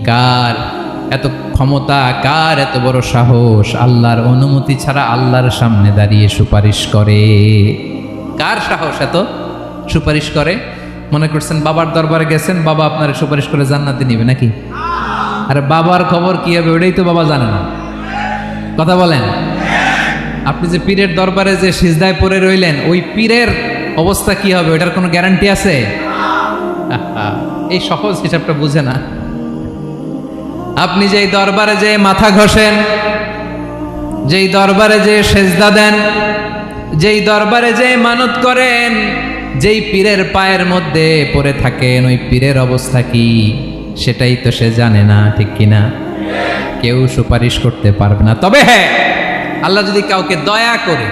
কার এত ক্ষমতা, কার এত বড় সাহস আল্লাহর অনুমতি ছাড়া আল্লাহর সামনে দাঁড়িয়ে সুপারিশ করে? কার সাহস এত সুপারিশ করে? মনে করছেন বাবার দরবারে গেছেন, বাবা আপনার সুপারিশ করে জান্নাতে নিবে নাকি? আরে বাবার খবর কি হবে ওটাই তো বাবা জানে না। কথা বলেন। আপনি যে পীরের দরবারে যে সিজদায় পড়ে রইলেন, ওই পীরের অবস্থা কি হবে ওটার কোনো গ্যারান্টি আছে? এই সহজ হিসাবটা বুঝে না। আপনি যেই দরবারে যে মাথা ঘষেন, যেই দরবারে যে সেজদা দেন, যেই দরবারে যে মানত করেন, যেই পীরের পায়ের মধ্যে পড়ে থাকেন, ওই পীরের অবস্থা কি সেটাই তো সে জানে না, ঠিক কিনা? কেউ সুপারিশ করতে পারবে না। তবে হ্যাঁ, আল্লাহ যদি কাউকে দয়া করে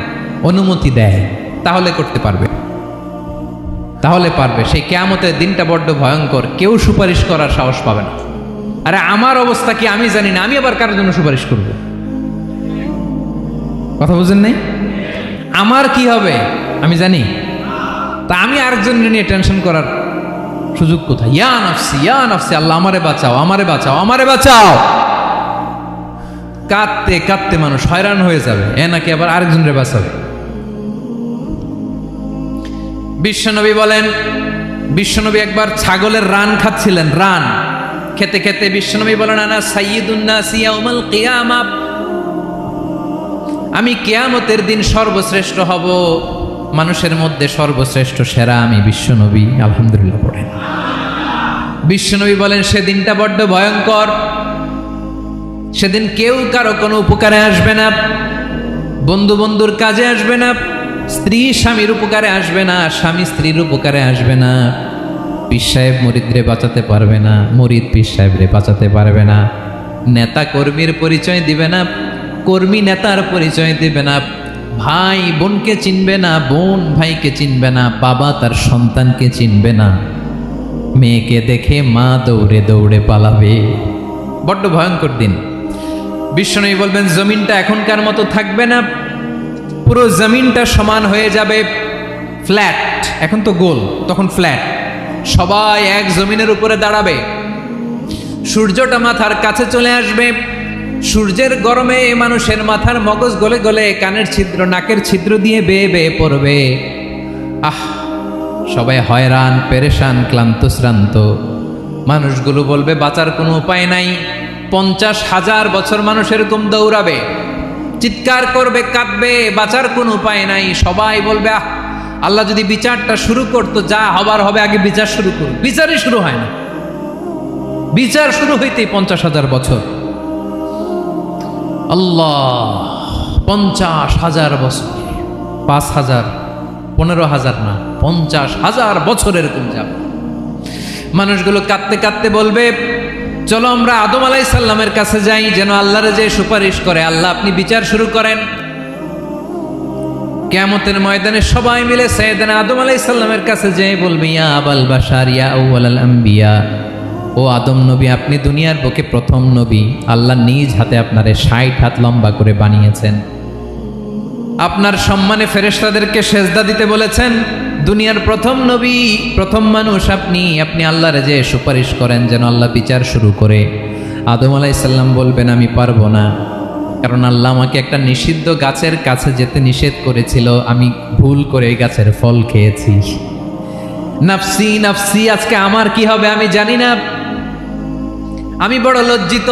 অনুমতি দেয় তাহলে করতে পারবে, তাহলে পারবে। সেই কিয়ামতের দিনটা বড্ড ভয়ঙ্কর, কেউ সুপারিশ করার সাহস পাবে না। আরে আমার অবস্থা কি আমি জানি না, আমি আবার কারোর জন্য সুপারিশ করব? কথা বুঝেন নাই? আমার কি হবে আমি জানি, তা আমি আরেকজন নিয়ে টেনশন করার সুযোগ কোথায়? ইয়া নাফসি, ইয়া নাফসি, আল্লাহ আমারে বাঁচাও, আমারে বাঁচাও, আমারে বাঁচাও। কাঁদতে কাঁদতে মানুষ হয়রান হয়ে যাবে, এ নাকি আবার আরেকজনের বাঁচাবে। বিশ্বনবী বলেন, বিশ্বনবী একবার ছাগলের রান খাচ্ছিলেন, রান খেতে খেতে বিশ্বনবী বলেন, আনা সাইয়্যিদুন নাসি ইয়াউমাল কিয়ামা, আমি কিয়ামতের দিন সর্বশ্রেষ্ঠ হব, মানুষের মধ্যে সর্বশ্রেষ্ঠ সেরা আমি বিশ্বনবী। আলহামদুলিল্লাহ পড়েন। বিশ্বনবী বলেন সেদিনটা বড্ড ভয়ঙ্কর, সেদিন কেউ কারো কোনো উপকারে আসবে না, বন্ধু বন্ধুর কাজে আসবে না, স্ত্রী স্বামীর উপকারে আসবে না, স্বামী স্ত্রীর উপকারে আসবে না, পীর সাহেব মুরিদরে বাঁচাতে পারবে না, মুরিদ পীর সাহেবরে বাঁচাতে পারবে না, নেতা কর্মীর পরিচয় দিবে না, কর্মী নেতার পরিচয় দিবে না, ভাই বোনকে চিনবে না, বোন ভাইকে চিনবে না, বাবা তার সন্তানকে চিনবে না, মেয়েকে দেখে মা দৌড়ে দৌড়ে পালাবে। বড্ড ভয়ঙ্কর দিন। বিশ্বনবী বলবেন জমিনটা এখনকার মতো থাকবে না, পুরো জমিনটা সমান হয়ে যাবে, ফ্ল্যাট। এখন তো গোল, তখন ফ্ল্যাট। সবাই এক জমিনের উপরে দাঁড়াবে, সূর্যটা মাথার কাছে চলে আসবে, সূর্যের গরমে মানুষের মাথার মগজ গলে গলে কানের ছিদ্র নাকের ছিদ্র দিয়ে বেয়ে বেয়ে পড়বে। আহ, সবাই হয়রান, পেরেশান, ক্লান্ত শ্রান্ত। মানুষগুলো বলবে বাঁচার কোনো উপায় নাই। 50,000 বছর মানুষ এরকম দৌড়াবে, চিৎকার করবে, কাঁদবে, বাঁচার কোনো উপায় নাই। সবাই বলবে আহ, আল্লাহ যদি বিচারটা শুরু করতো, যা হবার হবে, আগে বিচার শুরু করুন। বিচারই শুরু হয় না, বিচার শুরু হইতেই 50,000 বছর। আল্লাহ, 50,000 বছর, 5,000, 15,000 না, 50,000 বছর এরকম যাবে। মানুষগুলো কাঁদতে কাঁদতে বলবে চলো আমরা আদম আলাইহিস সালামের কাছে যাই, যেন আল্লাহরে যে সুপারিশ করে, আল্লাহ আপনি বিচার শুরু করেন। কিয়ামতের ময়দানে সবাই মিলে সাইয়েদনা আদম আলাইহিস সালামের কাছে যেয়ে বলবে ইয়া আবাল বাশার ইয়া আউয়ালাল আম্বিয়া, ও আদম নবী, আপনি দুনিয়ার বুকে প্রথম নবী, আল্লাহ নিজ হাতে আপনারে 60 হাত লম্বা করে বানিয়েছেন, আপনার সম্মানে ফেরেশতাদেরকে সেজদা দিতে বলেছেন, দুনিয়ার প্রথম নবী, প্রথম মানুষ আপনি, আপনি আল্লাহরে যে সুপারিশ করেন যেন আল্লাহ বিচার শুরু করে। আদম আলাইহিস সালাম বলবেন আমি পারবো না, কারণ আল্লাহ আমাকে একটা নিষিদ্ধ গাছের কাছে যেতে নিষেধ করেছিল, আমি ভুল করে এই গাছের ফল খেয়েছি। নাফসি নাফসি, আজকে আমার কি হবে আমি জানি না, আমি বড় লজ্জিত।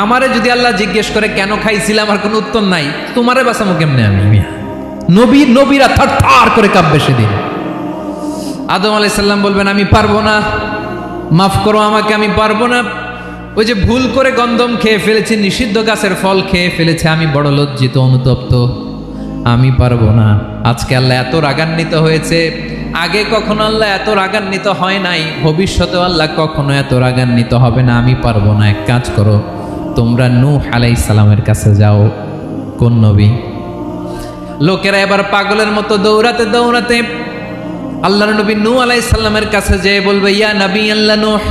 আমারে যদি আল্লাহ জিজ্ঞেস করে কেন খাইছিলাম, আমার কোনো উত্তর নাই, তোমারে বাঁচাবো কেমনে আমি? নবীরা থার থার করে কাঁপবে সেদিন। আদম আলাইহিস সালাম বলবেন আমি পারবো না, মাফ করো আমাকে, আমি পারবো না, ওই যে ভুল করে গন্ধম খেয়ে ফেলেছি, নিষিদ্ধ গাছের ফল খেয়ে ফেলেছে, আমি বড় লজ্জিত, অনুতপ্ত, আমি পারবো না। আজকে আল্লাহ এত রাগান্বিত হয়েছে, আগে কখনো আল্লাহ এত রাগান্বিত হয় নাই, ভবিষ্যতেও আল্লাহ কখনো এত রাগান্বিত হবে না, আমি পারবো না। এক কাজ করো, তোমরা নূহ আলাইহিস সালামের কাছে যাও। কোন নবী? লোকেরা এবার পাগলের মতো দৌড়াতে দৌড়াতে আল্লাহর নবী নূহ আলাইহিস সালামের কাছে যেয়ে বলবে ইয়া নবী আল্লাহ নূহ,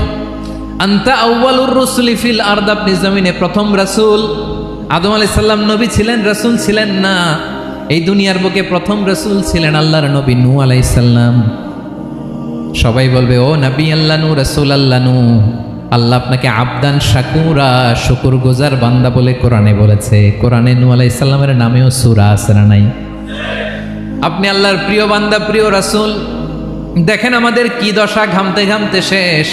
আনতা আউয়ালুর রাসূলি ফিল আরদ, আপনি জমিনে প্রথম রাসূল। আদম আলাইহিস সালাম নবী ছিলেন, রাসূল ছিলেন না, এই দুনিয়ার বুকে প্রথম রাসূল ছিলেন আল্লাহর নবী নূহ আলাইহিস সালাম। সবাই বলবে ও নবী আল্লাহ নূহ, রাসূল আল্লাহ নূহ, আল্লাহ আপনাকে আবদান শাকুরা, শুকুর গুজার বান্দা বলে কোরআনে বলেছে। কোরআনে নূহ আলাইহিস সালামের নামেও সূরা আছে না নাই? আপনি আল্লাহর প্রিয় বান্দা, প্রিয় রাসূল। দেখেন আমাদের কি দশা, ঘামতে ঘামতে শেষ।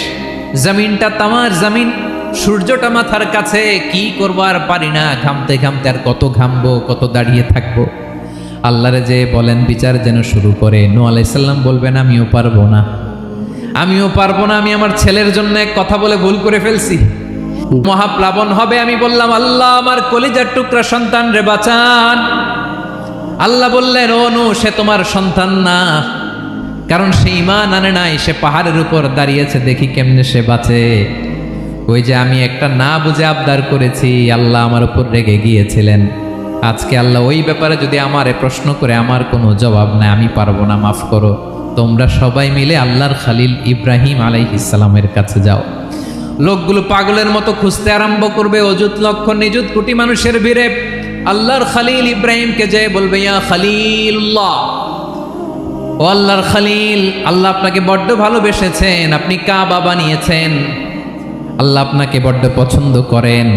জমিনটা তামার জমিন, সূর্যটা মাথার কাছে, কি করবো আর পারি না। ঘামতে ঘামতে আর কত ঘামবো, কত দাঁড়িয়ে থাকবো। আল্লাহরে যে বলেন বিচার যেন শুরু করে। নূহ আলাইহিস সালাম বলবেন আমিও পারবো না, আমিও পারবো না। আমি আমার ছেলের জন্য এক কথা বলে ভুল করে ফেলছি, মহাপ্লাবন হবে। আমি বললাম আল্লাহ আমার কলিজার টুকরা সন্তান রে বাঁচান। আল্লাহ বললেন ও নূহ, সে তোমার সন্তান না, কারণ সে ঈমান আনে নাই, সে পাহাড়ের উপর দাঁড়িয়েছে, দেখি কেমনে সে বাঁচে। ওই যে আমি একটা না বুঝে আবদার করেছি, আল্লাহ আমার উপর রেগে গিয়েছিলেন। আজকে আল্লাহ ওই ব্যাপারে যদি আমারে প্রশ্ন করে, আমার কোনো জবাব নাই, আমি পারবো না, মাফ করো। তোমরা সবাই মিলে আল্লাহর খালিল ইব্রাহিম আলাইহিস সালামের কাছে যাও। লোকগুলো পাগলের মতো খুঁজতে আরম্ভ করবে, অযুত লক্ষ নিযুত কোটি মানুষের ভিড়ে আল্লাহর খালিল ইব্রাহিমকে যে বলবে ইয়া খালিলুল্লাহ, ও আল্লাহর খালিল, আল্লাহ আপনাকে বড্ড ভালোবেসেছেন, আপনি কাবা বানিয়েছেন, আল্লাহ আপনাকে বড্ড পছন্দ করেন।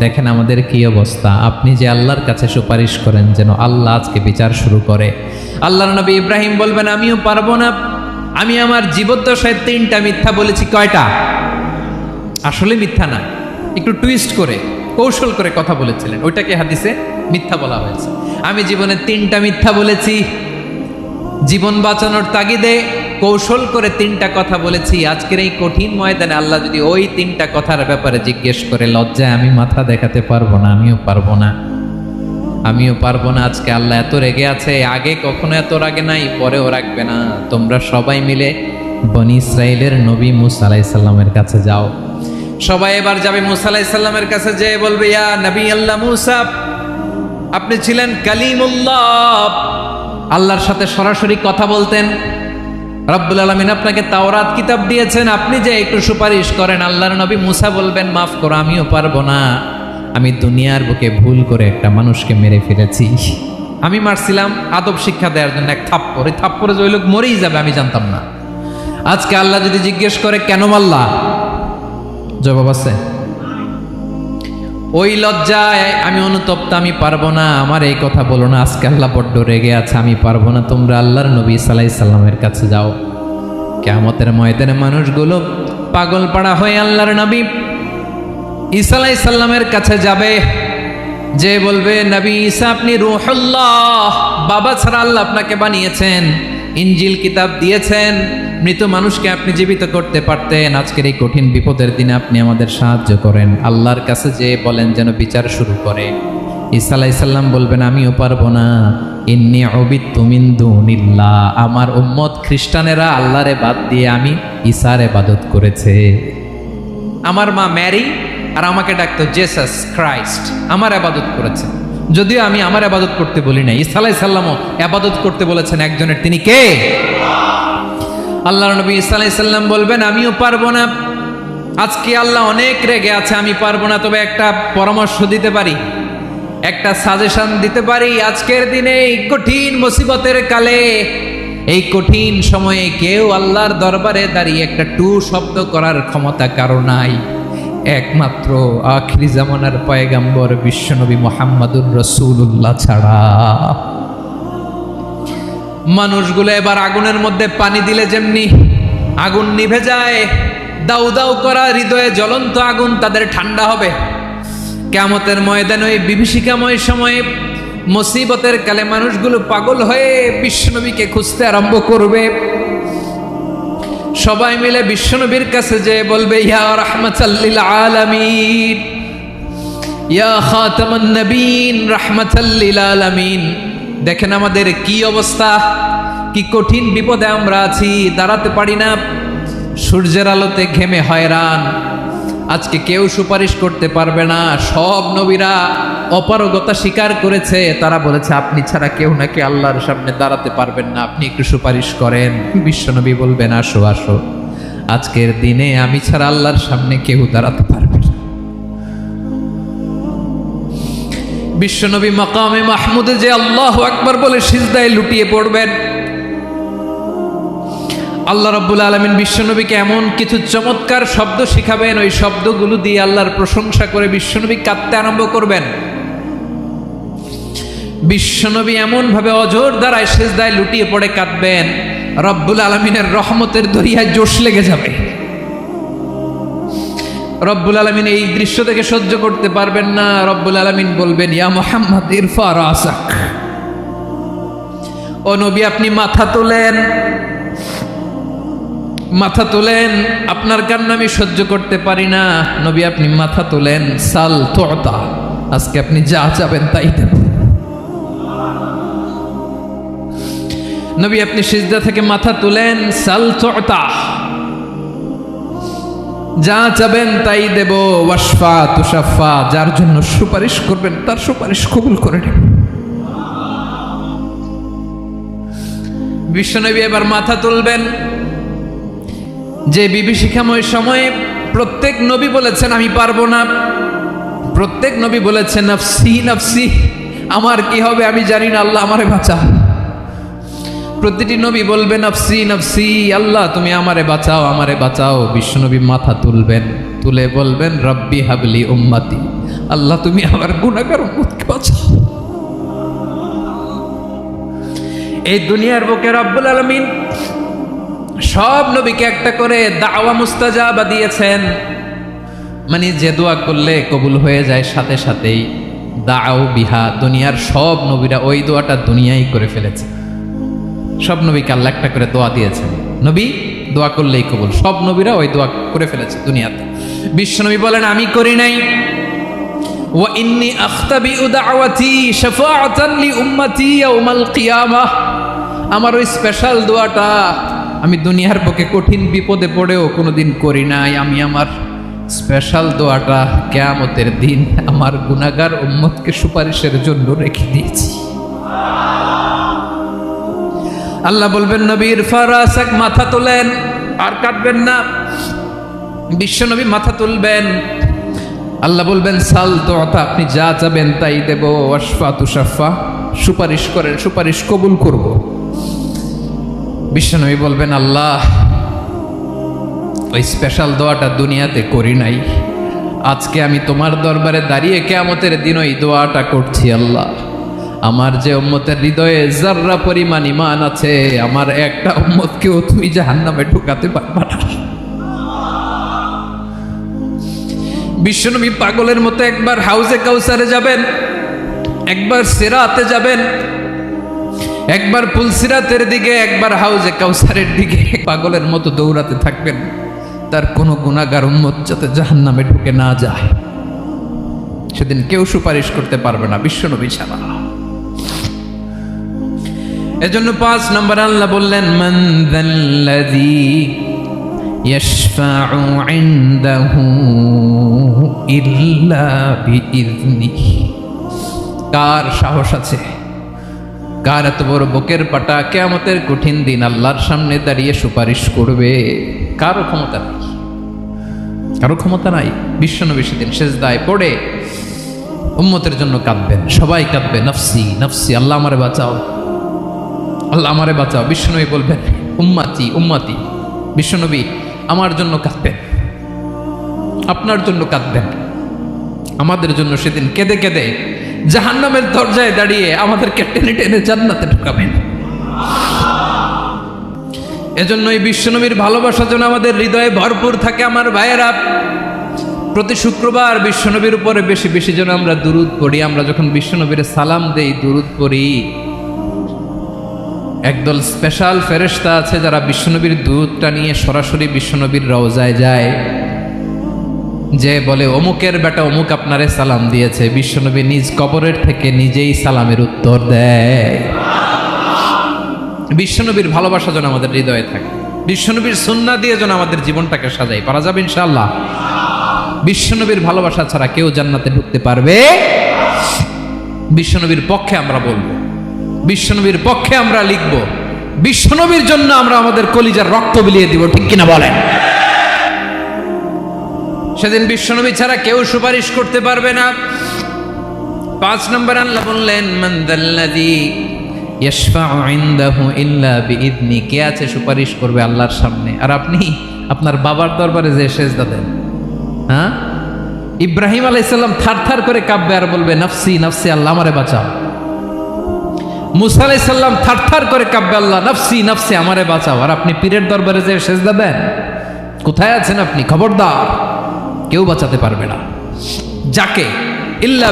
দেখেন আমাদের কি অবস্থা। আপনি যে আল্লাহর কাছে সুপারিশ করেন যেন আল্লাহ আজকে বিচার শুরু করে। আল্লাহর নবী ইব্রাহিম বলবেন আমিও পারবো না, আমি আমার জীবদ্দশায় 3টা মিথ্যা বলেছি। কয়টা? আসলে মিথ্যা না, একটু টুইস্ট করে কৌশল করে কথা বলেছিলেন, ওইটাকে হাদিসে মিথ্যা বলা হয়েছে। আমি জীবনে 3টা মিথ্যা বলেছি, জীবন বাঁচানোর তাগিদে কৌশল করে 3টা কথা বলেছি। আজকের এই কঠিন ময়দানে আল্লাহ যদি ওই 3টা কথার ব্যাপারে জিজ্ঞেস করে, লজ্জায় আমি মাথা দেখাতে পারবো না, আমিও পারবো না, আমিও পারবো না। আজকে আল্লাহ এত রেগে আছে, আগে কখনো এত রাগে নাই, পরেও রাখবে না। তোমরা সবাই মিলে বনি ইসরাইলের নবী মূসা আলাইহিস সালামের কাছে যাও। সবাই এবার যাবে মূসা আলাইহিস সালামের কাছে, যেয়ে বলবে ইয়া নবী আল্লাহ মূসা, আপনি ছিলেন কালিমুল্লাহ, আল্লাহর সাথে সরাসরি কথা বলতেন। রব্বুল আলামিন আপনাকে তাওরাত কিতাব দিয়েছেন, আপনি যে একটু সুপারিশ করেন। আল্লাহর নবী মূসা বলবেন মাফ করো, আমিও পারবো না, আমি দুনিয়ার বুকে ভুল করে একটা মানুষকে মেরে ফেলেছি। আমি মারছিলাম আদব শিক্ষা দেওয়ার জন্য এক থাপ্পড়, এই থাপ্পড়ে যে ওই লোক মরেই যাবে আমি জানতাম না। আজকে আল্লাহ যদি জিজ্ঞেস করে কেন মারলা, জবাব আছে? ওই লজ্জায় আমি অনুতপ্ত, আমি পারবো না, আমার এই কথা বলো না। আজকে আল্লাহ বড্ড রেগে আছে, আমি পারবো না। তোমরা আল্লাহর নবী ঈসা আলাইহিস সালামের কাছে যাও। কিয়ামতের ময়দানে মানুষগুলো পাগল পাড়া হয়ে আল্লাহর নবী ঈসা আলাইহিস সালামের কাছে যাবে, যে বলবে নবী ঈসা আপনি রূহুল্লাহ, বাবা ছাড়া আল্লাহ আপনাকে বানিয়েছেন, ইনজিল কিতাব দিয়েছেন, মৃত মানুষকে আপনি জীবিত করতে পারতেন। আজকের এই কঠিন বিপদের দিনে আপনি আমাদের সাহায্য করেন। আল্লাহর কাছে যে বলেন যেন বিচার শুরু করে। ঈসা আলাইহিস সালাম বলবেন আমিও পারবো না, ইন্নী উবিদতু মিন দুনিল্লাহ, আমার উম্মত খ্রিস্টানেরা আল্লাহরে বাদ দিয়ে আমি ঈসার ইবাদত করেছে। আমার মা ম্যারি আর আমাকে ডাকতো জেসাস ক্রাইস্ট, আমার ইবাদত করেছে। যদিও আমি আমার ইবাদত করতে বলি না, ঈসা আলাইহিস সালামও ইবাদত করতে বলেছেন একজনের, তিনি কে? আল্লাহর নবী ঈসা আলাইহিস সালাম বলবেন আমিও পারবো না, আজকে আল্লাহ অনেক রেগে আছে, আমি পারবো না। তবে একটা পরামর্শ দিতে পারি, একটা সাজেশন দিতে পারি। আজকের দিনে এই কঠিন মুসিবতের কালে, এই কঠিন সময়ে কেউ আল্লাহর দরবারে দাঁড়িয়ে একটা টু শব্দ করার ক্ষমতা কারো নাই, একমাত্র আখিরি জামানার পয়গম্বর বিশ্বনবী মুহাম্মদুর রাসূলুল্লাহ ছাড়া। মানুষগুলো এবার আগুনের মধ্যে পানি দিলে যেমনি আগুন নিভে যায়, দাউ দাউ করা হৃদয়ে জ্বলন্ত আগুন তাদের ঠান্ডা হবে। কিয়ামতের ময়দানে ওই বিভীষিকাময় সময়ে মুসিবতের কালে মানুষগুলো পাগল হয়ে বিশ্বনবীকে খুঁজতে আরম্ভ করবে। সবাই মিলে বিশ্বনবীর কাছে যে বলবে ইয়া রাহমাতাল লিল আলামিন, ইয়া খাতামান নবীন, রাহমাতাল লিল আলামিন। দেখেন আমাদের কি অবস্থা, কি কঠিন বিপদে আমরা আছি, দাঁড়াতে পারি না, সূর্যের আলোতে ঘেমে হয়রান। আজকে কেউ সুপারিশ করতে পারবে না। সব নবীরা অপারগতা স্বীকার করেছে, তারা বলেছে আপনি ছাড়া কেউ নাকি আল্লাহর সামনে দাঁড়াতে পারবেন না, আপনি একটু সুপারিশ করেন। বিশ্বনবী বলবেন আসো আসো, আজকের দিনে আমি ছাড়া আল্লাহর সামনে কেউ দাঁড়াতে পারবে না। বিশ্বনবী মাকামে মাহমুদে যে আল্লাহু আকবার বলে সিজদায় লুটিয়ে পড়বেন। আল্লাহ রাব্বুল আলামিন বিশ্বনবীকে এমন কিছু চমৎকার শব্দ শিখাবেন, ওই শব্দগুলো দিয়ে আল্লাহর প্রশংসা করে বিশ্বনবী কাঁদতে আরম্ভ করবেন। বিশ্বনবী এমন ভাবে অজর দ্বারায় সেজদায় লুটিয়ে পড়ে কাঁদবেন, রব্বুল আলামিনের রহমতের দরিয়ায় জোশ লেগে যাবে। রব্বুল আলামিন এই দৃশ্য থেকে সহ্য করতে পারবেন না। রব্বুল আলামিন বলবেন, ইয়া মুহাম্মদ ইরফা রাসাক, ও নবী আপনি মাথা তোলেন, মাথা তোলেন, আপনার কান্না আমি সহ্য করতে পারি না। নবী আপনি মাথা তোলেন, সাল তুতা, আজকে আপনি যা চাবেন তাই দেব। নবী আপনি সিজদা থেকে মাথা তুলেন, সাল তুতা, যা চাবেন তাই দেব। ওয়াশফা তুশাফা, যার জন্য সুপারিশ করবেন তার সুপারিশ কবুল করে নেব। বিশ্বনবী এবার মাথা তুলবেন। যে বিভীষিকাময় সময়ে প্রত্যেক নবী বলেছেন আমি পারবো না, প্রত্যেক নবী বলেছেন নাফসি নাফসি, আমার কি হবে আমি জানি না, আল্লাহ আমারে বাঁচাও। প্রতিটি নবী বলবেন নাফসি নাফসি, আল্লাহ তুমি আমারে বাঁচাও আমারে বাঁচাও। বিশ্বনবী মাথা তুলবেন, তুলে বলবেন রব্বি হাবলি উম্মতি, আল্লাহ তুমি আমার গুনাহগার উম্মতকে বাঁচাও। এই দুনিয়ার বুকে রব্বুল আলামিন সব নবীকে একটা করে দাওয়া মুস্তাজাবা দিয়েছেন, মানে যে দোয়া করলে কবুল হয়ে যায় সাথে সাথেই। দাও বিহা, দুনিয়ার সব নবীরা ওই দোয়াটা দুনিয়ায় করে ফেলেছে। সব নবীকে আল্লাহ একটা করে দোয়া দিয়েছেন, নবী দোয়া করলেই কবুল। সব নবীরা ওই দোয়া করে ফেলেছে দুনিয়াতে। বিশ্বনবী বলেন আমি করি নাই। ওয়া ইন্নী আখতাবিউ দাওয়াতি শাফাআতান লি উম্মতি ইয়াউমাল কিয়ামাহ, আমার ওই স্পেশাল দোয়াটা আমি দুনিয়ার বুকে কঠিন বিপদে পড়েও কোনোদিন করি নাই। আমি আমার স্পেশাল দোয়াটা কিয়ামতের দিন আমার গুনাহগার উম্মতকে সুপারিশের জন্য রেখে দিয়েছি। আল্লাহ বলবেন নবীর ফারাসাক, মাথা তোলেন, আর কাটবেন না। বিশ্বনবী মাথা তুলবেন, আল্লাহ বলবেন সাল তুতা, আপনি যা চাবেন তাই দেব। ওয়াশফা তুশাফা, সুপারিশ করেন সুপারিশ কবুল করব। বিশ্বনবী বলবেন আল্লাহ ওই স্পেশাল দোয়াটা দুনিয়াতে করি নাই, আজকে আমি তোমার দরবারে দাঁড়িয়ে কিয়ামতের দিন ওই দোয়াটা করছি। আল্লাহ আমার যে উম্মতের হৃদয়ে যাররা পরিমাণ ঈমান আছে, আমার একটা উম্মতকেও তুমি জাহান্নামে ঢুকাতে পারবা না। বিশ্বনবী পাগলের মতো একবার হাউজে কাউসারে যাবেন, একবার সিরাতে যাবেন, একবার পুলসিরাতের দিকে, একবার হাউজে কাউসারের দিকে পাগলের মতো দৌড়াতে থাকবেন, তার কোনো গুনাহগার উম্মত যাতে জাহান্নামে ঢুকে না যায়। সেদিন কেউ সুপারিশ করতে পারবে না বিশ্বনবী ছাড়া। এজন্য 5 নম্বর আল্লাহ বললেন মান যাল্লাযী ইয়াশফাউ ইনদাহু ইল্লা বিইযনিহি, কার সাহস আছে, কার এত বড় বুকের পাটা কিয়ামতের কঠিন দিন আল্লাহর সামনে দাঁড়িয়ে সুপারিশ করবে? কারো ক্ষমতা নাই, কারো ক্ষমতা নাই। বিশ্বনবী সেদিন সেজদায় পড়ে উম্মতের জন্য কাঁদবেন, সবাই কাঁদবে নাফসি নাফসি, আল্লাহ আমারে বাঁচাও আল্লাহ আমারে বাঁচাও। বিশ্বনবী বলবেন উম্মতি উম্মতি, বিশ্বনবী আমার জন্য কাঁদবেন, আপনার জন্য কাঁদবেন, আমাদের জন্য সেদিন কেঁদে কেঁদে জাহান্নামের দরজায় দাঁড়িয়ে আমাদেরকে টেনে টেনে জান্নাতে ঢুকাবেন। এজন্যই বিশ্বনবীর ভালোবাসা যেন আমাদের হৃদয়ে ভরপুর থাকে। আমার ভাইয়েরা, প্রতি শুক্রবার বিশ্বনবীর উপরে বেশি বেশি যেন আমরা দুরূদ পড়ি। আমরা যখন বিশ্বনবীর সালাম দেই, দুরূদ পড়ি, একদল স্পেশাল ফেরেশতা আছে যারা বিশ্বনবীর দুরূদটা নিয়ে সরাসরি বিশ্বনবীর রওজায় যায়, যে বলে অমুকের বেটা অমুক আপনারে সালাম দিয়েছে। বিশ্বনবী নিজ কবরের থেকে নিজেই সালামের উত্তর দেয়। বিশ্বনবীর ভালোবাসা যেন আমাদের হৃদয়ে থাকে, বিশ্বনবীর সুন্নাহ দিয়ে যেন আমাদের জীবনটাকে সাজাই। পারা যাবে ইনশাআল্লাহ। বিশ্বনবীর ভালোবাসা ছাড়া কেউ জান্নাতে ঢুকতে পারবে? বিশ্বনবীর পক্ষে আমরা বলবো, বিশ্বনবীর পক্ষে আমরা লিখব, বিশ্বনবীর জন্য আমরা আমাদের কলিজার রক্ত বিলিয়ে দিব, ঠিক কিনা বলেন? সেদিন বিশ্বনবী ছাড়া কেউ সুপারিশ করতে পারবে না। 5 নম্বর আল্লাহ বললেন মান যাল্লাযী ইয়াশফাউ ইনদাহু ইল্লা বিইذনি, কে আছে সুপারিশ করবে আল্লাহর সামনে? আর আপনি আপনার বাবার দরবারে যে সেজদা দেন। হ্যাঁ, ইব্রাহিম আলাইহিস সালাম থারথার করে কাঁপবে আর বলবে নাফসি নাফসি, আল্লাহ আমারে বাঁচাও। মুসা আলাইহিস সালাম থারথার করে কাঁপবে, আল্লাহ নাফসি নাফসি, আমারে বাঁচাও। আর আপনি পীরের দরবারে যে সেজদা দেন। কোথায় আছেন আপনি? খবরদার, কেউ বাঁচাতে পারবে না। যাকে ইল্লা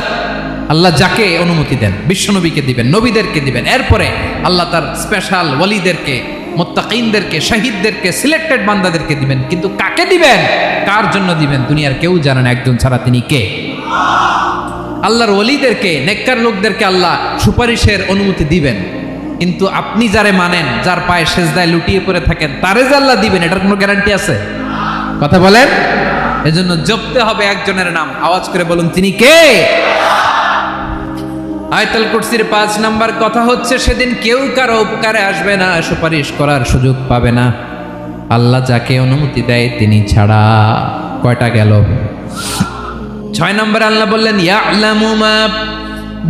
আল্লাহ যাকে অনুমতি দেন, বিশ্বনবীকে দিবেন, নবীদেরকে দিবেন, এরপরে আল্লাহ তার স্পেশাল ওয়ালিদেরকে, মুত্তাকিনদেরকে, শহীদদেরকে, সিলেক্টেড বান্দাদেরকে দিবেন। কিন্তু কাকে দিবেন, কার জন্য দিবেন, দুনিয়ার কেউ জানে না। একজন ছাড়া, তিনি কে? আল্লাহর ওয়ালিদেরকে, নেককার লোকদেরকে আল্লাহ সুপারিশের অনুমতি দিবেন। কিন্তু আপনি যারে মানেন, যার পায়ে সেজদায় লুটিয়ে পড়ে থাকেন, তারে যে আল্লাহ দিবেন, এটার কোনো গ্যারান্টি আছে? কথা বলেন। এজন্য জপতে হবে একজনের নাম। আওয়াজ করে বলুন, তিনি কে? আয়াতুল কুরসির 5 নাম্বার কথা হচ্ছে, সেদিন কেউ কারো উপকারে আসবে না, সুপারিশ করার সুযোগ পাবে না, আল্লাহ যাকে অনুমতি দেয় তিনি ছাড়া। কয়টা গেল? 6 নম্বর আল্লাহ বললেন, ইয়ালামু মা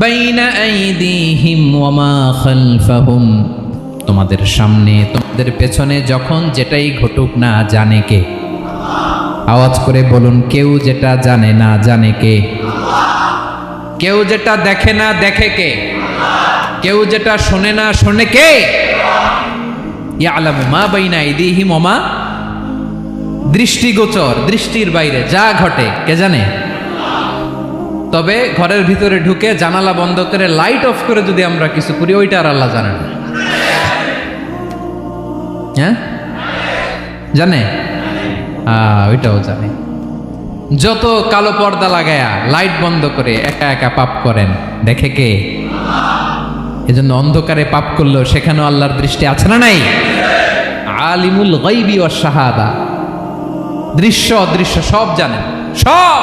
বাইনা আইদিহিম ওয়া মা খালফাহুম, তোমাদের সামনে তোমাদের পেছনে যখন যেটাই ঘটুক না জানে কে? আওয়াজ করে বলুন, কেউ যেটা জানে না জানে কে? কেউ যেটা দেখে না দেখে কে? কেউ যেটা শোনে না শোনে কে? ইয়ালামু মা বাইনা আইদিহিম ওয়া মা, দৃষ্টিগোচর, দৃষ্টির বাইরে যা ঘটে কে জানে? তবে ঘরের ভিতরে ঢুকে জানালা বন্ধ করে লাইট অফ করে যদি আমরা কিছু করি, ওইটা আর আল্লাহ জানে না। হ্যাঁ, জানে? ওইটাও জানে। যত কালো পর্দা লাগায়া লাইট বন্ধ করে একা একা পাপ করেন, দেখে কে? এজন্য অন্ধকারে পাপ করলেও সেখানেও আল্লাহর দৃষ্টি আছে না নাই? আলিমুল গায়বি ওয়াশ শাহাদা, দৃশ্য অদৃশ্য সব জানেন, সব।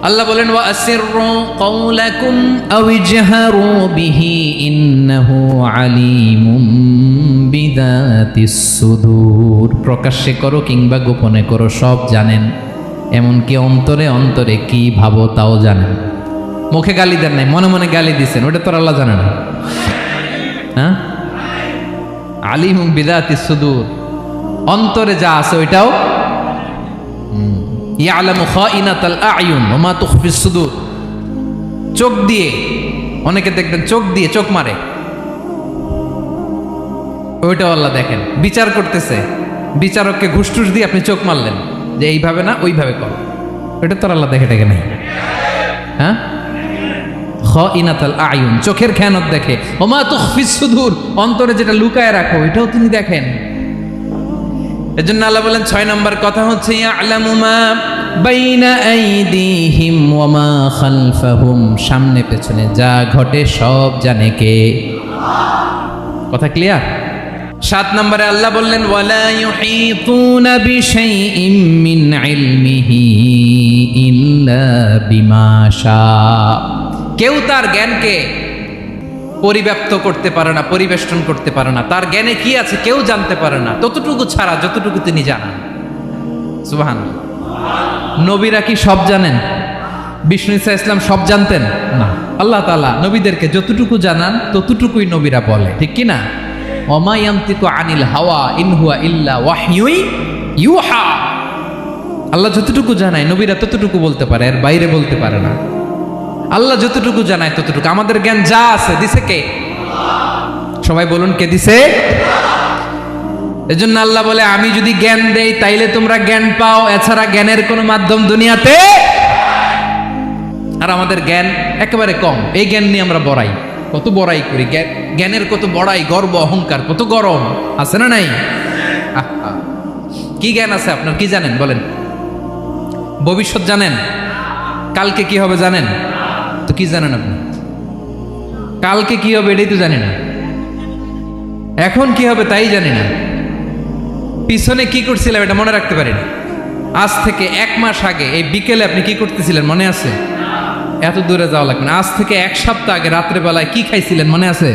আল্লাহ বলেন, ওয়া আসিররু কাওলাকুম আও ইজহারু বিহি ইন্নাহু আলিমুম বিযাতিস সুদূর, প্রকাশ্যে করো কিংবা গোপনে করো সব জানেন, এমনকি অন্তরে অন্তরে কি ভাবো তাও জানেন। মুখে গালি দেন নাই, মনে মনে গালি দিছেন, ওটা তো আল্লাহ জানে না? হ্যাঁ, আলিমুম বিযাতিস সুদূর, অন্তরে যা আছে ওইটাও। ইয়ালামু খাইনাতাল আয়ুন ওয়া মা তুখফিস সুদূর, চোখ দিয়ে, অনেকে দেখবেন চোখ দিয়ে চোখ মারে, ওইটাও আল্লাহ দেখেন। বিচার করতেছে, বিচারককে ঘুষ টুস দিয়ে আপনি চোখ মারলেন যে এইভাবে না ওইভাবে করো, ওইটা তো আল্লাহ দেখে টেকে নাই। হ্যাঁ, খাইনাতাল আয়ুন, চোখের খেয়ানত দেখে। ওয়া মা তুখফিস সুদূর, অন্তরে যেটা লুকায় রাখো এটাও তিনি দেখেন। এজন্য আল্লাহ বলেন 6 নম্বর কথা হচ্ছে, ইয়ালামু মা বাইনা আইদিহিম ওয়া মা খালফাহুম, সামনে পেছনে যা ঘটে সব জানে কে? কথা ক্লিয়ার? 7 নম্বরে আল্লাহ বললেন, ওয়ালা ইউহিতুনা বিশাইইম মিন ইলমিহি ইল্লা বিমা শা, কেউ তার জ্ঞানকে পরিব্যাপ্ত করতে পারে না, পরিবেষ্টন করতে পারে না। তার জ্ঞানে কি আছে কেউ জানতে পারে না, ততটুকু ছাড়া যতটুকু তিনি জানেন। সুবহানাল্লাহ। নবীরা কি সব জানেন? বিষ্ণু ঈসা ইসলাম সব জানতেন না। আল্লাহ তাআলা নবীদেরকে যতটুকু জানান ততটুকুই নবীরা বলে, ঠিক কি না? ওমা ইয়ানতিকু আনিল হাওয়া ইন হুয়া ইল্লা ওয়াহয়ুই ইউহা, আল্লাহ যতটুকু জানায় নবীরা ততটুকু বলতে পারে, এর বাইরে বলতে পারে না। আল্লাহ যতটুকু জানায় ততটুকু। আমাদের জ্ঞান যা আছে দিছে কে? সবাই বলুন, কে দিছে? এজন্য আল্লাহ বলে, আমি যদি জ্ঞান দেই তাইলে তোমরা জ্ঞান পাও, এছাড়া জ্ঞানের কোনো মাধ্যম দুনিয়াতে। আর আমাদের জ্ঞান একেবারে কম, এই জ্ঞান নিয়ে আমরা বড়াই, কত বড়াই করি, জ্ঞানের কত বড়াই, গর্ব অহংকার, কত গরম আছে না নাই? কি জ্ঞান আছে আপনার? কি জানেন বলেন? ভবিষ্যৎ জানেন? কালকে কি হবে জানেন? তো কি জানেন আপনি? কালকে কি হবে এটাই তো জানি না, এখন কি হবে তাই জানি না, পিছনে কি করছিলাম এটা মনে রাখতে পারি না। আজ থেকে 1 মাস আগে এই বিকেলে আপনি কি করতেছিলেন মনে আছে? এত দূরে যাওয়া লাগবে না। আজ থেকে 1 সপ্তাহ আগে রাত্রেবেলায় কি খাইছিলেন মনে আছে?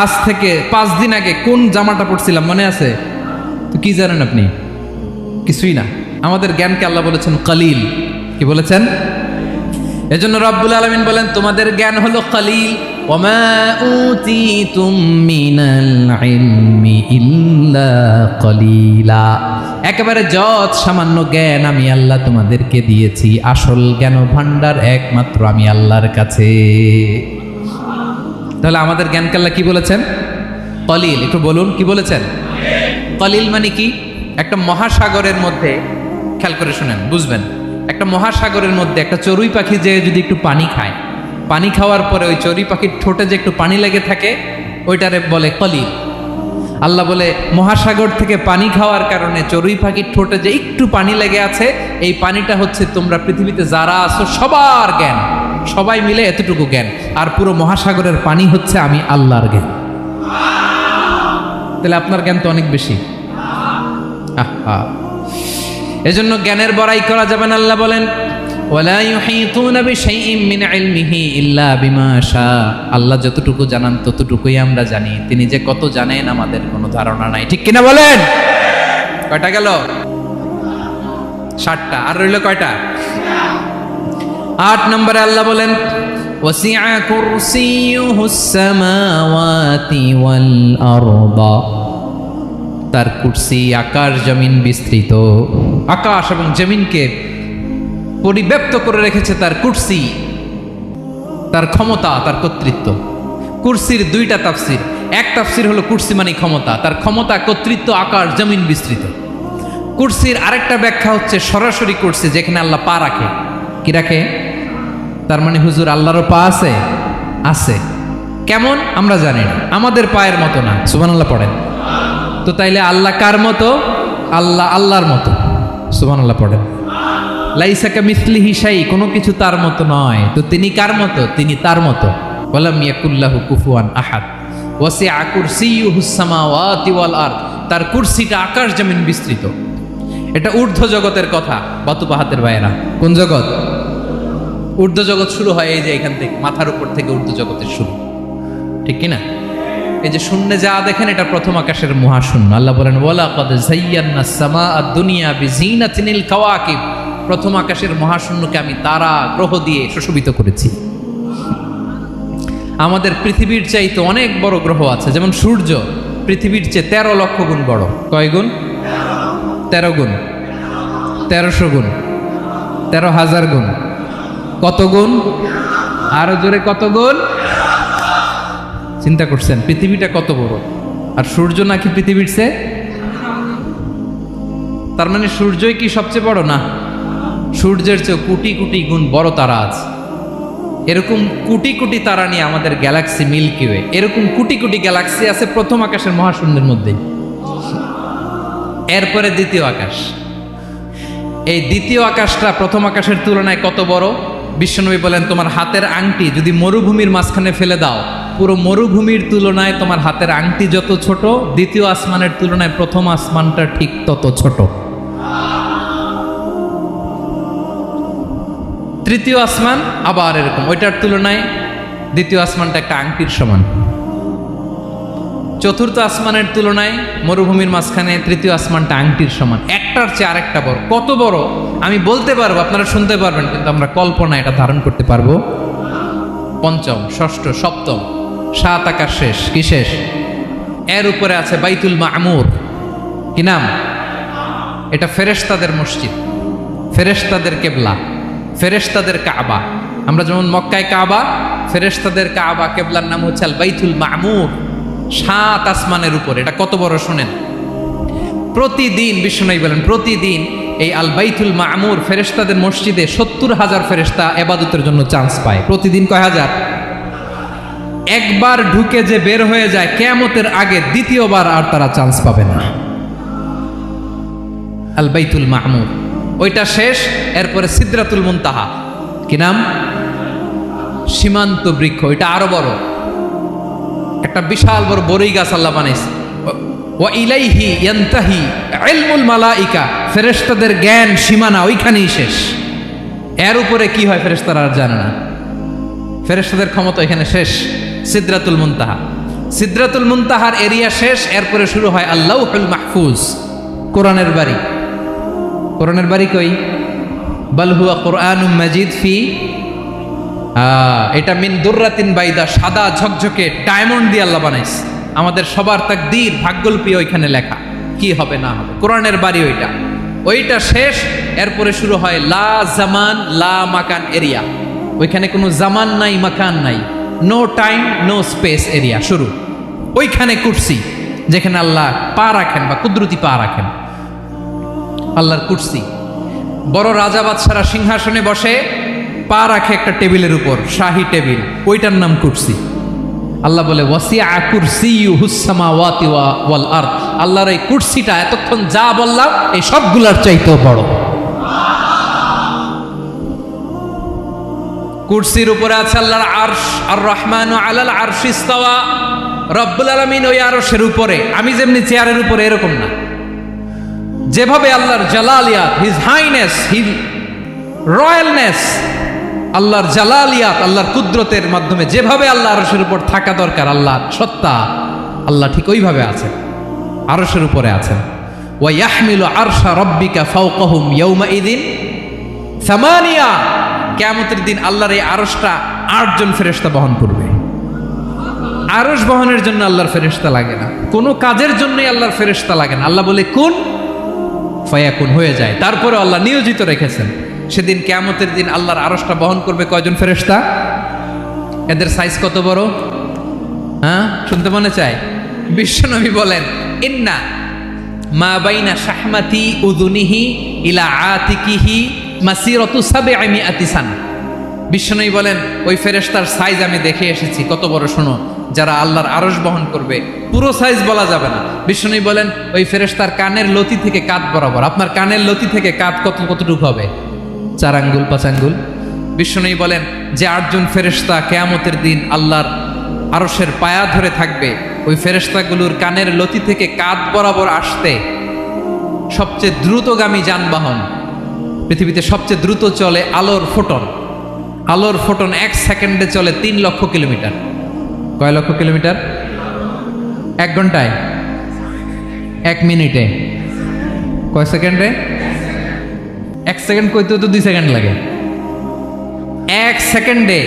আজ থেকে 5 দিন আগে কোন জামাটা পরছিলাম মনে আছে? তো কি জানেন আপনি? কিছুই না। আমাদের জ্ঞানকে আল্লাহ বলেছেন কালিল। কি বলেছেন? এজন্য রব্বুল আলামিন বলেন, তোমাদের জ্ঞান হলো কালিল। ওয়ামা উতীতুম মিনাল ইলমি ইল্লা কলিলা, একেবারে যত সামান্য জ্ঞান আমি আল্লাহ তোমাদেরকে দিয়েছি, আসল জ্ঞান ভান্ডার একমাত্র আমি আল্লাহর কাছে। তাহলে আমাদের জ্ঞানকে আল্লাহ কি বলেছেন? কলিল। একটু বলুন কি বলেছেন? কলিল মানে কি? একটা মহাসাগরের মধ্যে, খেয়াল করে শুনেন বুঝবেন, একটা মহাসাগরের মধ্যে একটা চড়ুই পাখি যে যদি একটু পানি খায়, পানি খাওয়ার পরে ওই চড়ুই পাখির ঠোঁটে যে একটু পানি লেগে থাকে ওইটারে বলে কলিল। আল্লাহ বলে মহাসাগর থেকে পানি খাওয়ার কারণে চড়ুই পাখির ঠোঁটে যে একটু পানি লেগে আছে, এই পানিটা হচ্ছে তোমরা পৃথিবীতে যারা আছো সবার জ্ঞান, সবাই মিলে এতটুকু জ্ঞান, আর পুরো মহাসাগরের পানি হচ্ছে আমি আল্লাহর জ্ঞান। তাহলে আপনার জ্ঞান তো অনেক বেশি। আহা, এজন্য জ্ঞানের বড়াই করা যাবে না। আল্লাহ বলেন ওয়ালা ইউহিতুনা বিশাইইম মিন ইলমিহি ইল্লা বিমা শা, আল্লাহ যতটুকু জানান ততটুকুই আমরা জানি, তিনি যে কত জানেন আমাদের কোনো ধারণা নাই। ঠিক কিনা বলেন? কয়টা গেল? 7টা। আর রইল কয়টা? 8 নম্বরে আল্লাহ বলেন ওয়াসিআ কুরসিয়ুহুস সামাওয়াতি ওয়াল আরদা, তার কুরসি আকাশ জমিন বিস্তৃত, আকাশ এবং জমিনকে পরিব্যাপ্ত করে রেখেছে তার কুরসি, তার ক্ষমতা, তার কর্তৃত্ব। কুরসির 2টা তাফসির। এক তাফসির হলো কুরসি মানে ক্ষমতা, তার ক্ষমতা কর্তৃত্ব আকাশ জমিন বিস্তৃত। কুরসির আরেকটা ব্যাখ্যা হচ্ছে সরাসরি কুরসি, যেখানে আল্লাহ পা রাখে। কি রাখে? তার মানে হুজুর আল্লাহরও পা আছে? আছে। কেমন আমরা জানি না, আমাদের পায়ের মতো না। সুবহানাল্লাহ পড়েন তো। তাইলে আল্লাহ কার মতো? আল্লাহ আল্লাহর মতো। সুবহানাল্লাহ পড়েন। লাইসা কামিসলিহি শাই, কোনো কিছু তার মতো নয়। তো তিনি কার মতো? তিনি তার মতো। ওয়ালাম ইয়াকুল্লাহু কুফুয়ান আহাদ। ওয়াসিআ কুরসিয়ুহুস সামাওয়াতি ওয়াল আরদ, তার কুরসিটা আকাশ জমিন বিস্তৃত। এটা ঊর্ধ্ব জগতের কথা বাতুপাহাতের ভাইয়েরা। কোন জগৎ? ঊর্ধ্ব জগৎ শুরু হয় এই যে এখান থেকে, মাথার উপর থেকে ঊর্ধ্ব জগতের শুরু, ঠিক কিনা? এই যে শূন্যে যা দেখেন এটা প্রথম আকাশের মহাশূন্য। আল্লাহ বলেন ওয়ালাকাদ যায়্যানাস সামাআদ দুনিয়া বিজিনাতিল কাওয়াকিব, প্রথম আকাশের মহাশূন্যকে আমি তারা গ্রহ দিয়ে সুশোভিত করেছি। আমাদের পৃথিবীর চাইতে অনেক বড় গ্রহ আছে, যেমন সূর্য পৃথিবীর চেয়ে 13 লক্ষ গুণ বড়। কয় গুণ? 13 গুণ, 1300 গুণ, 13,000 গুণ। কত গুণ? আরো জোরে কত গুণ? চিন্তা করছেন পৃথিবীটা কত বড়, আর সূর্য নাকি পৃথিবীর চেয়ে? তার মানে সূর্যই কি সবচেয়ে বড়? না, সূর্যের চেয়ে কোটি কোটি গুণ বড় তারা আছে। এরকম কোটি কোটি তারা নিয়ে আমাদের গ্যালাক্সি মিল্কি ওয়ে, এরকম কোটি কোটি গ্যালাক্সি আছে প্রথম আকাশের মহাশূন্যের মধ্যে। এরপরে দ্বিতীয় আকাশ। এই দ্বিতীয় আকাশটা প্রথম আকাশের তুলনায় কত বড়? বিশ্বনবী বলেন তোমার হাতের আংটি যদি মরুভূমির মাঝখানে ফেলে দাও, পুরো মরুভূমির তুলনায় তোমার হাতের আংটি যত ছোট, দ্বিতীয় আসমানের তুলনায় প্রথম আসমানটা ঠিক তত ছোট। তৃতীয় আসমান আবার এরকম, ওইটার তুলনায় দ্বিতীয় আসমানটা একটা আংটির সমান। চতুর্থ আসমানের তুলনায় মরুভূমির মাঝখানে তৃতীয় আসমানটা আংটির সমান। একটার চেয়ে আরেকটা বড়। কত বড় আমি বলতে পারবো, আপনারা শুনতে পারবেন, কিন্তু আমরা কল্পনা এটা ধারণ করতে পারবো? পঞ্চম, ষষ্ঠ, সপ্তম, 7 আকাশ শেষ। কি শেষ? এর উপরে আছে বাইতুল মামুর। কি নাম? এটা ফেরেশতাদের মসজিদ, ফেরেশতাদের কেবলা, ফেরেশতাদের কাবা। আমরা যেমন মক্কায় কাবা, ফেরেশতাদের কাবা কেবলার নাম হচ্ছে আল বাইতুল মামুর। 7 আসমানের উপরে। এটা কত বড় শুনেন। প্রতিদিন বিশ্বনবী বলেন প্রতিদিন এই আল বাইতুল মামুর ফেরেশতাদের মসজিদে 70,000 ফেরেশতা ইবাদতের জন্য চান্স পায়। প্রতিদিন কয় হাজার? একবার ঢুকে যে বের হয়ে যায় কিয়ামতের আগে দ্বিতীয়বার আর তারা চান্স পাবে না। আল বাইতুল মামুর ওইটা শেষ। এরপরে সিদরাতুল মুনতাহা। কি নাম? সীমান্ত বৃক্ষ। ওইটা আরো বড়, একটা বিশাল বড় বড়ই গাছ আল্লাহ বানাইছে। ওয়া ইলাইহি ইয়ানতাহি ইলমুল মালাইকা, ফেরেশতাদের জ্ঞান সীমানা ওইখানেই শেষ। এর উপরে কি হয় ফেরেশতারা আর জানে না। ফেরেশতাদের ক্ষমতা এখানে শেষ। সিদরাতুল মুনতাহা, সিদরাতুল মুনতাহার এরিয়া শেষ। এরপরে শুরু হয় আল্লাহুল মাহফুজ, কোরআনের বাড়ি। কোরআনের বাড়ি কই? বাল হুয়া কুরআনুম মাজিদ ফি এটা মিন দুররাতিন বাইদা, সাদা ঝকঝকে ডায়মন্ড দিয়ে আল্লাহ বানাইছে। আমাদের সবার তাকদীর, ভাগ্যলিপি ওইখানে লেখা, কি হবে না হবে। কোরআনের বাড়ি ওইটা শেষ, এরপরে শুরু হয় লা জামান লা মাকান এরিয়া। ওইখানে কোনো জামান নাই, মাকান নাই, no time no space area শুরু। ওইখানে কুরসি, যেখানে আল্লাহ পা রাখেন বা কুদরতি পা রাখেন, আল্লাহর কুরসি। বড় রাজা বাদশারা সিংহাসনে বসে পা রাখে একটা টেবিলের উপর, শাহী টেবিল, ওইটার নাম কুরসি। আল্লাহ বলে ওয়াসিআ কুরসিয়ুহুস সামাওয়াতি ওয়াল আরদ। আল্লাহর এই কুরসিটা এতক্ষণ যা বললাম এই সবগুলার চাইতেও বড়। কুরসির উপরে আছে আল্লাহর আরশ, আর রহমানু আলাল আরশি ইস্তাওয়া। রব্বুল আলামিন ওই আরশের উপরে, আমি যেমনি চেয়ারের উপরে এরকম না। যেভাবে আল্লাহর জালালিয়াত, হিজ হাইনেস, হিজ রয়্যালনেস, আল্লাহর জালালিয়াত, আল্লাহর কুদরতের মাধ্যমে যেভাবে আল্লাহ আরশের উপর থাকা দরকার, আল্লাহর সত্তা, আল্লাহ ঠিক ওইভাবে আছেন, আরশের উপরে আছেন। ওয়া ইয়াহমিলু আরশা রাব্বিকা ফাওকাহুম ইয়াউমাইযিন সামানিয়া। কিয়ামতের দিন আল্লাহর এই আরশটা 8 জন ফেরেশতা বহন করবে। আরশ বহনের জন্য আল্লাহর ফেরেশতা লাগে না, কোনো কাজের জন্যই আল্লাহর ফেরেশতা লাগে না। আল্লাহ বলে কুন ফায়াকুন, হয়ে যায়। তারপরে আল্লাহ নিয়োজিত রেখেছেন। সেদিন কিয়ামতের দিন আল্লাহর আরশটা বহন করবে কয়জন ফেরেশতা? এদের সাইজ কত বড়? হ্যাঁ, শুনতে মনে চায়? বিশ্বনবী বলেন ইন্না মা বাইনা শাহমাতি উযুনিহি ইলা আতিকিহি মাসিরাতু 700 সানা। বিশ্বনবী বলেন ওই ফেরেশতার সাইজ আমি দেখে এসেছি। কত বড় শোনো, যারা আল্লাহর আরশ বহন করবে, পুরো সাইজ বলা যাবে না। বিশ্বনবী বলেন ওই ফেরেশতার কানের লতি থেকে কাঁধ বরাবর। আপনার কানের লতি থেকে কাঁধ কতটুকু হবে? 4 আঙ্গুল 5 আঙ্গুল। বিশ্বনবী বলেন যে 8 জন ফেরেশতা কিয়ামতের দিন আল্লাহর আরশের পায়া ধরে থাকবে, ওই ফেরেশতাগুলোর কানের লতি থেকে কাঁধ বরাবর আসতে সবচেয়ে দ্রুতগামী যানবাহন, পৃথিবীতে সবচেয়ে দ্রুত চলে আলোর ফোটন। আলোর ফোটন 1 সেকেন্ডে চলে 3 লক্ষ কিলোমিটার। কয় লক্ষ কিলোমিটার? 1 ঘন্টায়? 1 মিনিটে? কয় সেকেন্ডে? 1 সেকেন্ড কইতেও তো 2 সেকেন্ড লাগে। 1 সেকেন্ডে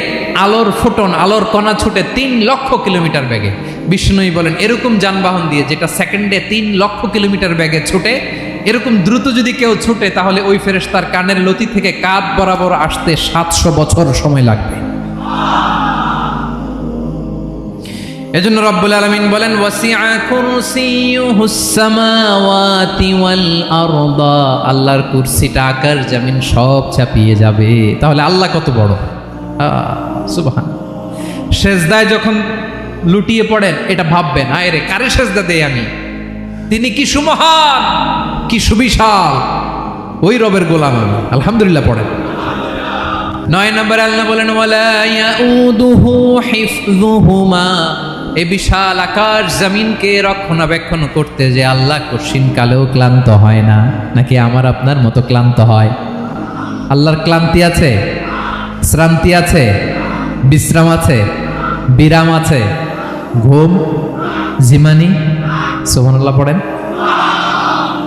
আলোর ফোটন, আলোর কণা ছুটে 3 লক্ষ কিলোমিটার বেগে। বিষ্ণুই বলেন এরকম যানবাহন দিয়ে, যেটা সেকেন্ডে 3 লক্ষ কিলোমিটার বেগে ছুটে, এরকম দ্রুত যদি কেউ ছুটে, তাহলে ওই ফেরেশতার কানের লতি থেকে কাঁধ বরাবর আসতে 700 বছর সময় লাগবে। এজন্য রব্বুল আলামিন বলেন ওয়াসিআ কুরসিয়ুহুস সামাওয়াতি ওয়াল আরদা। আল্লাহর কুরসিটা আকাশ জমিন সব চাপিয়ে যাবে। তাহলে আল্লাহ কত বড়! সুবহান। সেজদায় যখন লুটিয়ে পড়েন এটা ভাববেন, আয় রে কারে সেজদা দেই আমি, তিনি কি সুমহান, কি সুবিশাল, ওই রবের গোলাম আমি। আলহামদুলিল্লাহ পড়েন। 9 নম্বরে আল্লাহ বলেন ওয়ালা ইয়াউদুহু হিফযুহুমা। এই বিশাল আকাশ জমিনকে রক্ষণাবেক্ষণ করতে যে আল্লাহ কঠিন কালেও ক্লান্ত হয় না। নাকি আমার আপনার মতো ক্লান্ত হয়? আল্লাহর ক্লান্তি আছে, শ্রান্তি আছে, বিশ্রাম আছে, বিরাম আছে, ঘুম, জিমানি? সুবহানাল্লাহ পড়েন।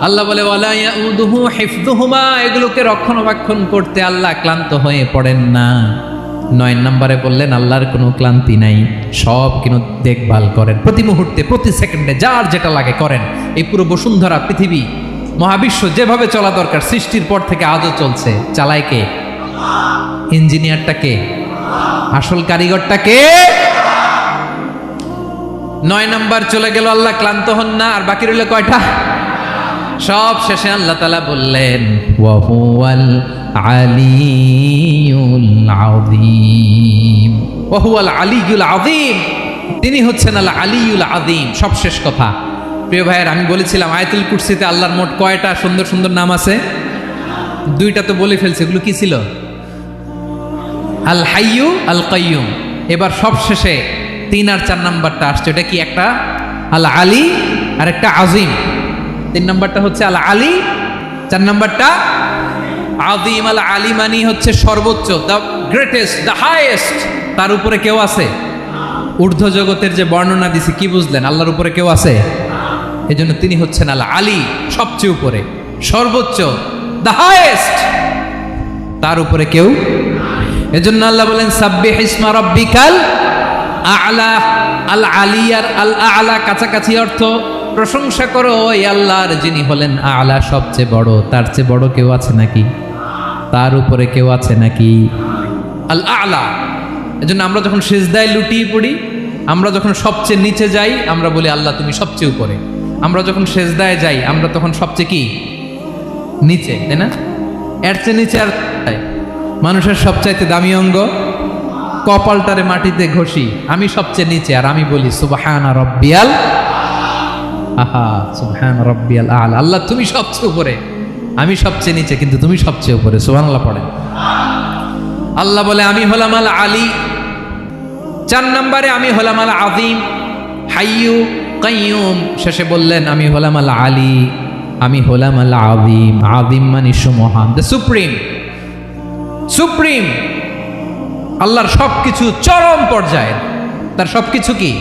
আল্লাহ বলে ওয়ালা ইয়াউদুহু হিফযুহুমা, এগুলোকে রক্ষণাবেক্ষণ করতে আল্লাহ ক্লান্ত হয়ে পড়েন না। 9 নম্বরে বললেন আল্লাহর কোনো ক্লান্তি নাই, সব কিন্তু দেখভাল করেন, প্রতি মুহূর্তে প্রতি সেকেন্ডে যার যেটা লাগে করেন। এই পুরো বসুন্ধরা, পৃথিবী, মহাবিশ্ব যেভাবে চলা দরকার সৃষ্টির পর থেকে আজও চলছে। চালায় কে? ইঞ্জিনিয়ারটা কে? আসল কারিগরটা কে? 9 নম্বর চলে গেল, আল্লাহ ক্লান্ত হন না। আর বাকি রইল কয়টা? সব শেষে আল্লাহ তাআলা বললেন ওয়া হুয়াল আলিয়ুল আযীম। ওয়া হুয়াল আলিয়ুল আযীম, তিনি হচ্ছেন আল আলিয়ুল আযীম। সব শেষ কথা। প্রিয় ভাইয়ের, আমি বলেছিলাম আয়াতুল কুরসিতে আল্লাহর মোট কয়টা সুন্দর সুন্দর নাম আছে? 2টা তো বলে ফেলছে। এগুলো কি ছিল? আল হাইয়ু, আল কাইয়ুম। এবার সব শেষে 3 আর 4 নাম্বারটা আসছে। এটা কি? একটা আল আলী আর একটা আযীম। 3 নাম্বারটা হচ্ছে আল আলী, 4 নাম্বারটা আযীম। আল আলী মানে হচ্ছে সর্বোচ্চ, দ্য গ্রেটেস্ট, দ্য হাইয়েস্ট। তার উপরে কেউ আছে? ঊর্ধ্ব জগতের যে বর্ণনা দিছি, কি বুঝলেন? আল্লাহর উপরে কেউ আছে? এজন্য তিনি হচ্ছেন আল আলী, সবচেয়ে উপরে, সর্বোচ্চ, দ্য হাইয়েস্ট। তার উপরে কেউ এজন্য আল্লাহ বলেন সাব্বিহ ইসমা রাব্বিকাল আ'লা। আল আলিয়ার আল আ'লা কাছাকাছি অর্থ প্রশংসা করো ওই আল্লাহর যিনি হলেন আ'লা, সবচেয়ে বড়। তার চেয়ে বড় কেউ আছে নাকি? তার উপরে কেউ আছে নাকি? আল আ'লা। এজন্য আমরা যখন সিজদায় লুটিয়ে পড়ি, আমরা যখন সবচেয়ে নিচে যাই, আমরা বলি আল্লাহ তুমি সবচেয়ে উপরে। আমরা যখন সিজদায় যাই, আমরা তখন সবচেয়ে কি? নিচে, তাই না? এর চেয়ে নিচে আর মানুষের সবচাইতে দামি অঙ্গ কপালটারে মাটিতে ঘষি, আমি সবচেয়ে নিচে, আর আমি বলি সুবহানা রাব্বিয়াল আহা, সুবহানা রাব্বিয়াল আ'লা। আল্লাহ তুমি সবচেয়ে উপরে, আমি সবচেয়ে নিচে, কিন্তু তুমি সবচেয়ে উপরে। সুবহানাল্লাহ পড়েন। আল্লাহ বলে আমি হলাম আল আলী। 4 নম্বরে আমি হলাম আল আযীম, হাইয়্যু কাইয়্যুম। শেষে বললেন আমি হলাম আল আলী, আমি হলাম আল আযীম। আযীম মানে সুমহান, দ্য সুপ্রিম। সুপ্রিম আল্লাহর সবকিছু চরম পর্যায়ের। তার সবকিছু কি?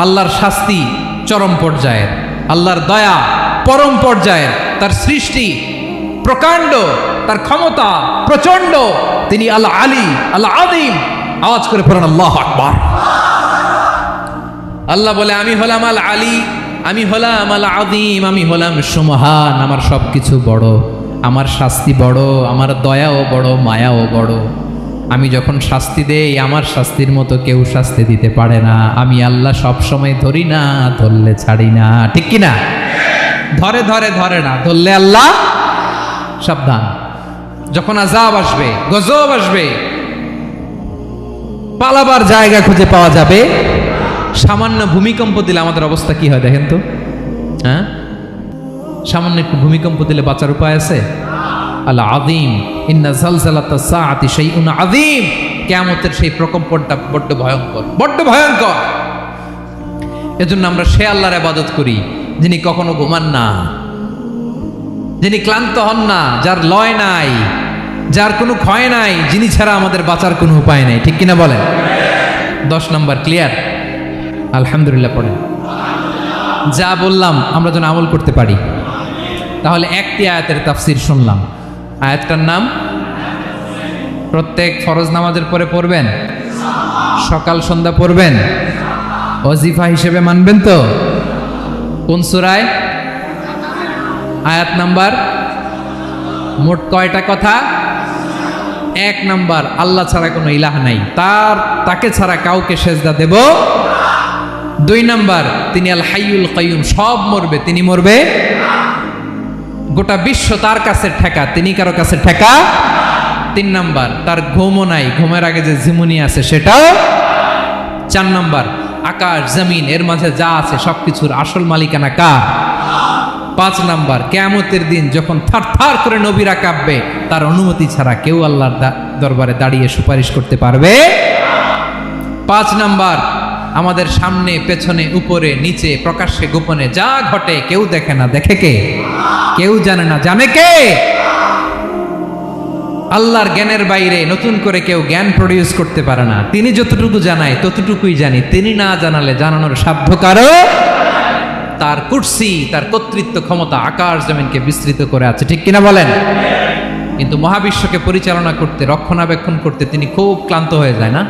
আল্লাহর শাস্তি চরম পর্যায়ের, আল্লাহর দয়া পরম পর্যায়ের, তার সৃষ্টি প্রকাণ্ড, তার ক্ষমতা প্রচন্ড। তিনি আল আলী আল আযীম। আওয়াজ করে পড়েন আল্লাহু আকবার। আল্লাহ বলে আমি হলাম আল আলী, আমি হলাম আল আযীম, আমি হলাম সুমহান। আমার সবকিছু বড়, আমার শাস্তি বড়, আমার দয়াও বড়, মায়াও বড়। আমি যখন শাস্তি দেই, আমার শাস্তির মতো কেউ শাস্তি দিতে পারে না। আমি আল্লাহ সব সময় ধরি না, ধরলে ছাড়ি না। ঠিক কি না? ধরে ধরে ধরে না, ধরলে আল্লাহ সাবধান। যখন আযাব আসবে, গজব আসবে, পালাবার জায়গা খুঁজে পাওয়া যাবে। সামান্য ভূমিকম্প দিলে আমাদের অবস্থা কি হয় দেখেন তো? হ্যাঁ, সামান্য একটু ভূমিকম্প দিলে বাঁচার উপায় আছে? আল আযীম, ইন্না যালজালাতাস সাআতি শাইউন আযীম। কিয়ামতের সেই প্রকম্পনটা বড্ড ভয়ঙ্কর, বড্ড ভয়ঙ্কর। এজন্য আমরা সে আল্লাহর ইবাদত করি যিনি কখনো ঘুমান না, যিনি ক্লান্ত হন না, যার লয় নাই, যার কোনো ক্ষয় নাই, যিনি ছাড়া আমাদের বাঁচার কোনো উপায় নাই। ঠিক কিনা বলেন? 10 নম্বর ক্লিয়ার? আলহামদুলিল্লাহ পড়েন। যা বললাম আমরা যেন আমল করতে পারি। তাহলে একটি আয়াতের তাফসীর শুনলাম। আয়াতটার নাম প্রত্যেক ফরজ নামাজের পরে পড়বেন, সকাল সন্ধ্যা পড়বেন, ওয়াজিফা হিসেবে মানবেন তো? কোন সূরায়? আয়াত নাম্বার? মোট কয়টা কথা? 1 নাম্বার, আল্লাহ ছাড়া কোনো ইলাহ নাই, তাকে ছাড়া কাউকে সেজদা দেব। 2 নাম্বার, তিনি আল হাইয়ুল কাইয়ুম, সব মরবে, তিনি মরবে। গোটা বিশ্ব তার কাছে ঠেকা, তিনি কারো কাছে ঠেকা। 3 নাম্বার, তার ঘুমও নাই, ঘুমের আগে যে ঝিমুনি আছে সেটাও। 4 নাম্বার, আকাশ জমিন এর মাঝে যা আছে সবকিছুর আসল মালিকানা কার? 5 নাম্বার, কিয়ামতের দিন যখন থারথার করে নবীরা কাঁপবে, তার অনুমতি ছাড়া কেউ আল্লাহর দরবারে দাঁড়িয়ে সুপারিশ করতে পারবে। 5 নাম্বার, আমাদের সামনে পেছনে উপরে নিচে প্রকাশ্যে গোপনে যা ঘটে কেউ দেখে না, দেখে কে? কেউ জানে না, জানে কে? আল্লাহর জ্ঞানের বাইরে নতুন করে কেউ জ্ঞান প্রডিউস করতে পারে না। তিনি যতটুকু জানায় ততটুকুই জানি, তিনি না জানালে জানানোর সাধ্য কারো। তার কুরসি, তার কর্তৃত্ব ক্ষমতা আকাশ জমিনকে বিস্তৃত করে আছে। ঠিক কিনা বলেন? কিন্তু মহাবিশ্বকে পরিচালনা করতে, রক্ষণাবেক্ষণ করতে তিনি খুব ক্লান্ত হয়ে যায় না?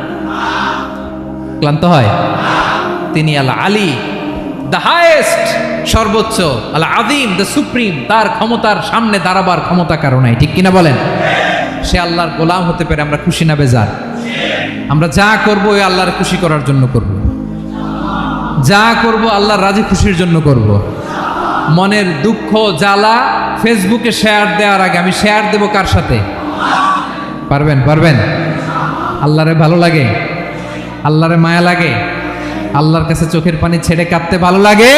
ক্লান্ত হয়? তিনি আল আলী, দ্য হাইয়েস্ট, সর্বোচ্চ, আল আযীম, দ্য সুপ্রিম। তার ক্ষমতার সামনে দাঁড়াবার ক্ষমতা কারো নাই। ঠিক কিনা বলেন? সে আল্লাহর গোলাম হতে পেরে আমরা খুশি না বেজার? আমরা যা করবো ওই আল্লাহর খুশি করার জন্য করব, যা করব আল্লাহর রাজি খুশির জন্য করব। মনের দুঃখ জ্বালা ফেসবুকে শেয়ার দেওয়ার আগে আমি শেয়ার দেব কার সাথে? পারবেন? পারবেন? আল্লাহরে ভালো লাগে, আল্লাহরে মায়া লাগে, আল্লাহর কাছে চোখের পানি ছেড়ে কাঁদতে ভালো লাগে।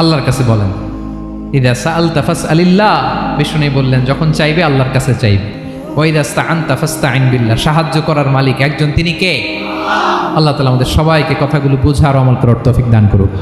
আল্লাহর কাছে বলেন, ইদা সাআলতা ফাসআলিল্লাহ। বিষ্ণু বললেন যখন চাইবে আল্লাহর কাছে চাইবে। ওয়া ইদা ইসতাআনতা ফাসতাইন বিল্লাহ। সাহায্য করার মালিক একজন, তিনি কে? আল্লাহ তাআলা আমাদের সবাইকে কথাগুলো বোঝার আমল করার তৌফিক দান করুক।